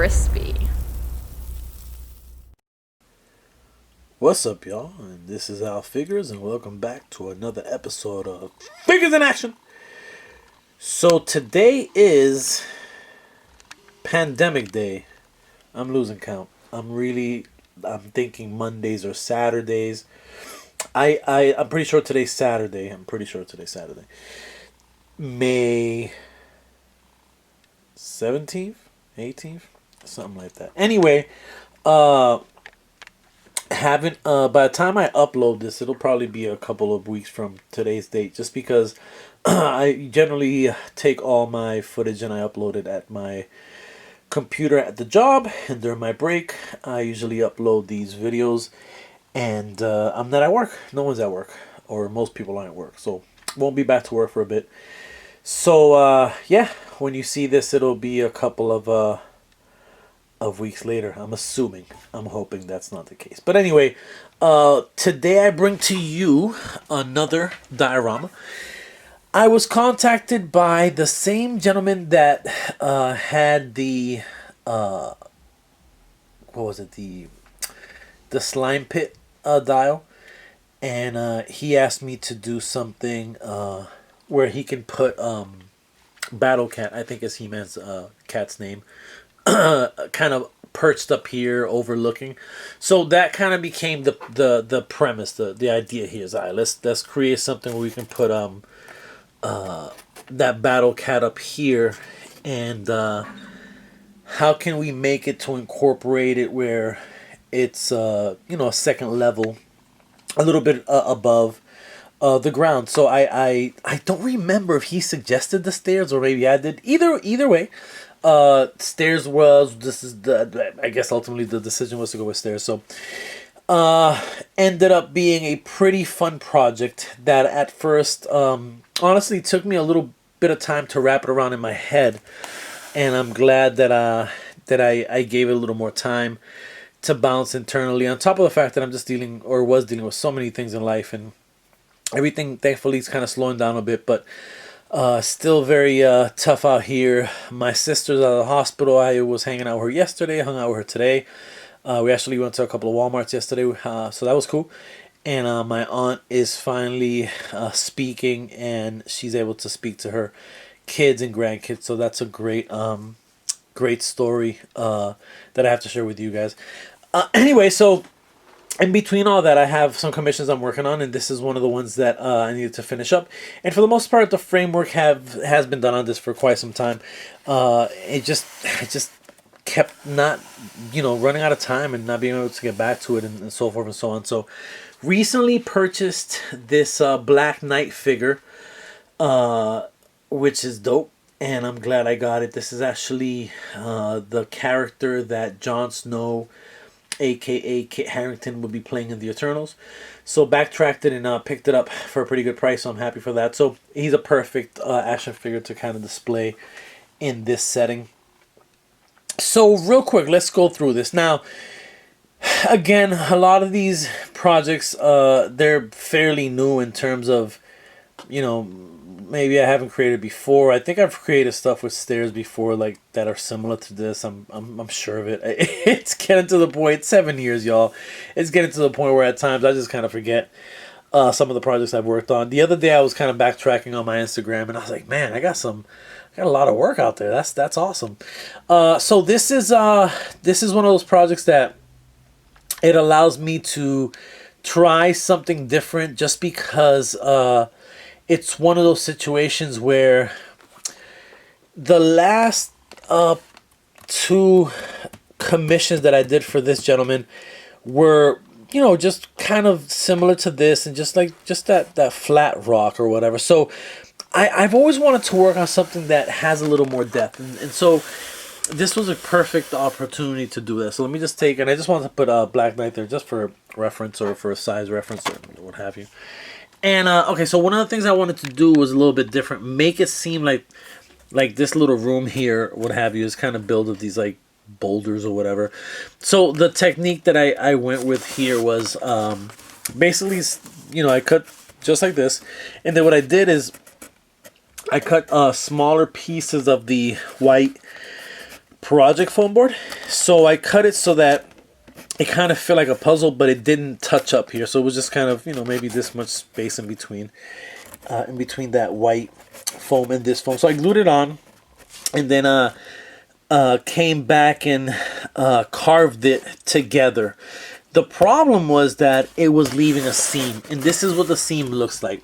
crispy. What's up, y'all? And this is Al Figures, and welcome back to another episode of Figures in Action. So today is Pandemic Day. I'm losing count. I'm thinking Mondays or Saturdays. I'm pretty sure today's Saturday. May 17th, 18th, something like that. Anyway, haven't by the time I upload this, it'll probably be a couple of weeks from today's date, just because I generally take all my footage and I upload it at my computer at the job, and during my break I usually upload these videos, and I'm not at work. No one's at work, or most people aren't at work, so won't be back to work for a bit. So yeah, when you see this, it'll be a couple of weeks later. I'm assuming. I'm hoping that's not the case. But anyway, today I bring to you another diorama. I was contacted by the same gentleman that had the what was it, the slime pit dial, and he asked me to do something where he can put Battle Cat, I think is He-Man's cat's name, kind of perched up here overlooking. So that kind of became the premise, the idea here is, let's create something where we can put that Battle Cat up here, and how can we make it to incorporate it where it's a second level, a little bit above the ground. So I don't remember if he suggested the stairs or maybe I did. Either way, stairs was, I guess ultimately the decision was to go with stairs. So ended up being a pretty fun project that at first honestly took me a little bit of time to wrap it around in my head, and I'm glad that I gave it a little more time to bounce internally, on top of the fact that I'm just was dealing with so many things in life, and everything thankfully is kind of slowing down a bit, but still very tough out here. My sister's out of the hospital. I was hanging out with her yesterday, hung out with her today. We actually went to a couple of Walmarts yesterday, so that was cool. And my aunt is finally speaking, and she's able to speak to her kids and grandkids, so that's a great story that I have to share with you guys. Anyway, so in between all that, I have some commissions I'm working on, and this is one of the ones that I needed to finish up. And for the most part, the framework has been done on this for quite some time. I just kept not, running out of time and not being able to get back to it, and so forth and so on. So recently purchased this Black Knight figure, which is dope, and I'm glad I got it. This is actually the character that Jon Snow, aka Kit Harington, would be playing in the Eternals. So backtracked it and picked it up for a pretty good price, so I'm happy for that. So he's a perfect action figure to kind of display in this setting. So real quick, let's go through this. Now, again, a lot of these projects, they're fairly new in terms of, maybe I haven't created before. I think I've created stuff with stairs before, like that are similar to this. I'm sure of it. It's getting to the point. 7 years, y'all. It's getting to the point where at times I just kind of forget some of the projects I've worked on. The other day I was kind of backtracking on my Instagram, and I was like, man, I got a lot of work out there. That's awesome. So this is one of those projects that it allows me to try something different, just because it's one of those situations where the last two commissions that I did for this gentleman were, just kind of similar to this, and just that flat rock or whatever. So I've always wanted to work on something that has a little more depth, and so this was a perfect opportunity to do this. So let me just take, and I just wanted to put Black Knight there just for reference, or for a size reference, or what have you. And okay, so one of the things I wanted to do was a little bit different, make it seem like this little room here, what have you, is kind of built of these like boulders or whatever. So the technique that I went with here was basically, I cut just like this, and then what I did is I cut smaller pieces of the white project foam board. So I cut it so that it kind of felt like a puzzle, but it didn't touch up here. So it was just kind of, you know, maybe this much space in between that white foam and this foam. So I glued it on, and then came back and carved it together. The problem was that it was leaving a seam, and this is what the seam looks like.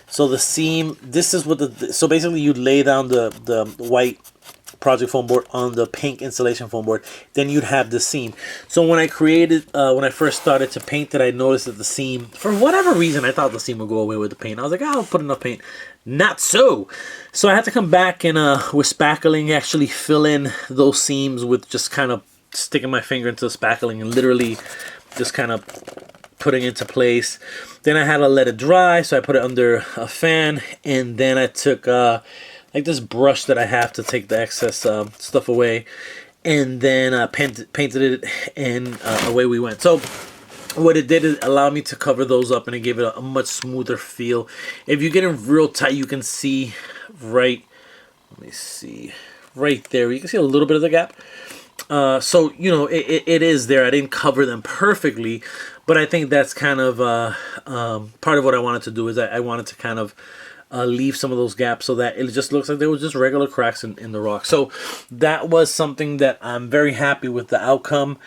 So the seam, this is what so basically you'd lay down the white project foam board on the pink installation foam board, then you'd have the seam. So when I when I first started to paint it, I noticed that the seam, for whatever reason, I thought the seam would go away with the paint. I was like, oh, I'll put enough paint. Not so. So I had to come back and with spackling actually fill in those seams with just kind of sticking my finger into the spackling and literally just kind of putting it into place. Then I had to let it dry, so I put it under a fan, and then I took like this brush that I have to take the excess stuff away, and then painted it, and away we went. So what it did is allow me to cover those up, and it gave it a much smoother feel. If you get in real tight, you can see right, let me see, right there, you can see a little bit of the gap. So, you know, it is there. I didn't cover them perfectly, but I think that's kind of part of what I wanted to do is I wanted to kind of leave some of those gaps so that it just looks like there was just regular cracks in the rock. So that was something that I'm very happy with the outcome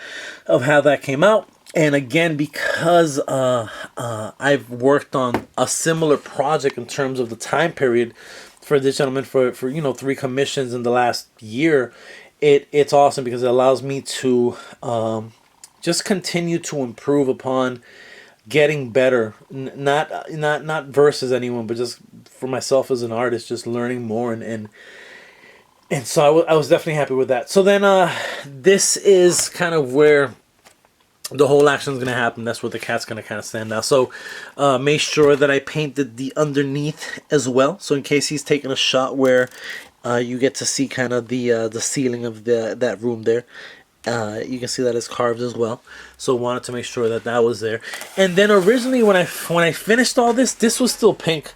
of how that came out. And again, because I've worked on a similar project in terms of the time period for this gentleman for you know 3 commissions in the last year, it's awesome because it allows me to just continue to improve upon getting better, not versus anyone, but just for myself as an artist, just learning more, and so I was definitely happy with that. So then this is kind of where the whole action is going to happen. That's where the cat's going to kind of stand now. So make sure that I painted the underneath as well, so in case he's taking a shot where you get to see kind of the ceiling of that room there. You can see that it's carved as well, so wanted to make sure that that was there. And then originally when I finished all this was still pink,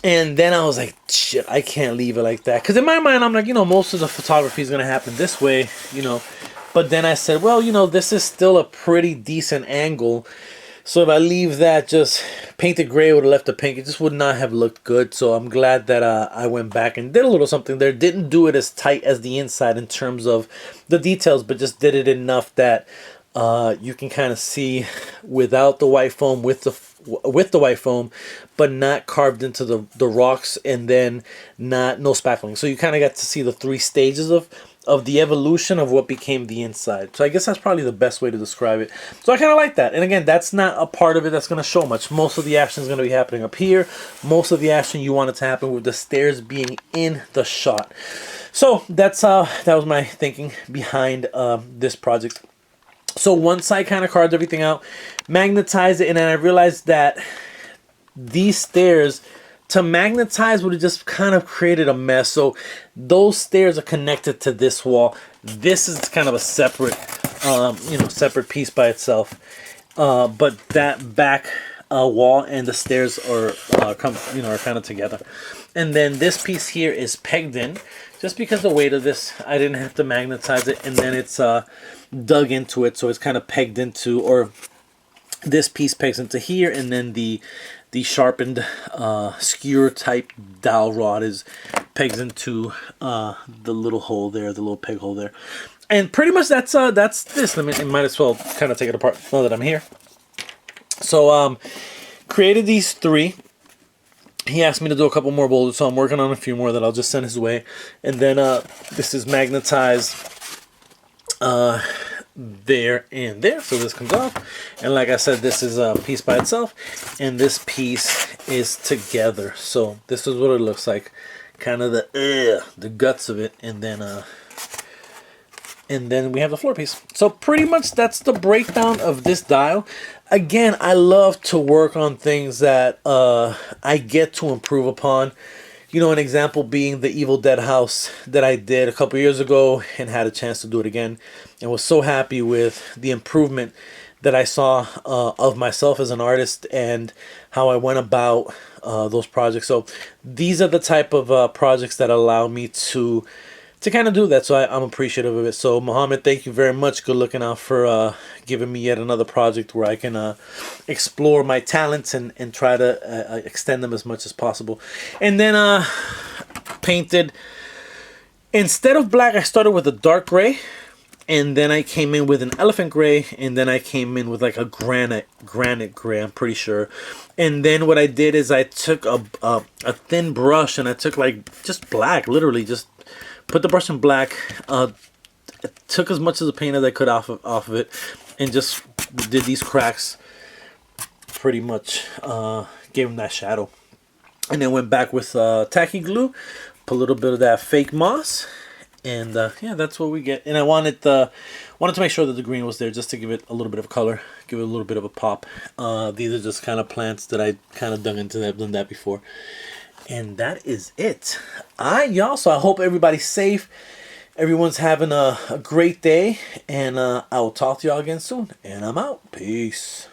and then I was like, shit, I can't leave it like that, because in my mind I'm like, you know, most of the photography is gonna happen this way, you know, but then I said, well, you know, this is still a pretty decent angle, so if I leave that just painted gray, would have left the pink, it just would not have looked good. So I'm glad that I went back and did a little something there. Didn't do it as tight as the inside in terms of the details, but just did it enough that you can kind of see without the white foam, with the white foam, but not carved into the rocks, and then no spackling. So you kind of got to see the 3 stages of the evolution of what became the inside. So I guess that's probably the best way to describe it. So I kind of like that. And again, that's not a part of it that's going to show much. Most of the action is going to be happening up here. Most of the action you want it to happen with the stairs being in the shot. So that was my thinking behind this project. So once I kind of carved everything out, magnetized it, and then I realized that these stairs, to magnetize, would have just kind of created a mess. So those stairs are connected to this wall. This is kind of a separate, you know, separate piece by itself. But that back wall and the stairs are are kind of together. And then this piece here is pegged in, just because the weight of this, I didn't have to magnetize it, and then it's dug into it, so it's kind of pegged into, or this piece pegs into here, and then the sharpened skewer type dowel rod is pegs into the little hole there, the little peg hole there. And pretty much that's this. I mean, I might as well kind of take it apart now that I'm here. So created these 3. He asked me to do a couple more boulders, so I'm working on a few more that I'll just send his way. And then this is magnetized there and there, so this comes off. And like I said, this is a piece by itself, and this piece is together. So this is what it looks like, kind of the guts of it, and then we have the floor piece. So pretty much that's the breakdown of this dial. Again, I love to work on things that I get to improve upon. You know, an example being the Evil Dead house that I did a couple years ago and had a chance to do it again, and was so happy with the improvement that I saw of myself as an artist and how I went about those projects. So these are the type of projects that allow me to to kind of do that. So I'm appreciative of it. So Mohammed, thank you very much. Good looking out for giving me yet another project where I can explore my talents and try to extend them as much as possible. And then painted, instead of black, I started with a dark gray. And then I came in with an elephant gray, and then I came in with like a granite gray, I'm pretty sure. And then what I did is I took a thin brush, and I took like just black, literally just put the brush in black, took as much of the paint as I could off of it, and just did these cracks, pretty much gave them that shadow. And then went back with tacky glue, put a little bit of that fake moss. And yeah, that's what we get. And I wanted to make sure that the green was there just to give it a little bit of color, give it a little bit of a pop. These are just kind of plants that I kind of dug into. I've done that before. And that is it. Alright, y'all. So I hope everybody's safe. Everyone's having a great day. And I will talk to y'all again soon. And I'm out. Peace.